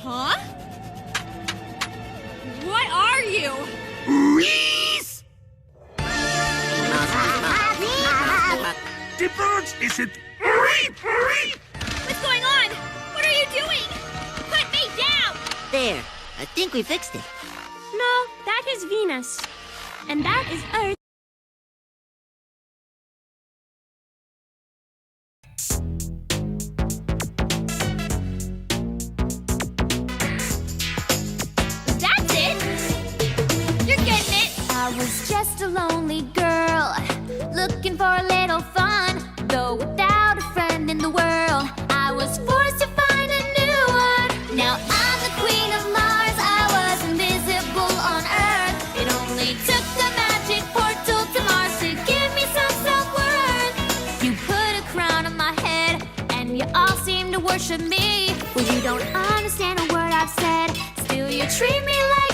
Huh? What are you? Reese! The birds isn't. What's going on? What are you doing? Put me down! There, I think we fixed it. No, that is Venus. And that is Earth. That's it? You're getting it! I was just a lonely girl, looking for a little fun. Though without a friend in the world, I was forced to find a new one. Now I'm the queen of Mars, I was invisible on Earth. It only took the magic portal to Mars to give me some self-worth. You put a crown on my head, and you all seem to worship me. Well, you don't understand a word I've said, still you treat me like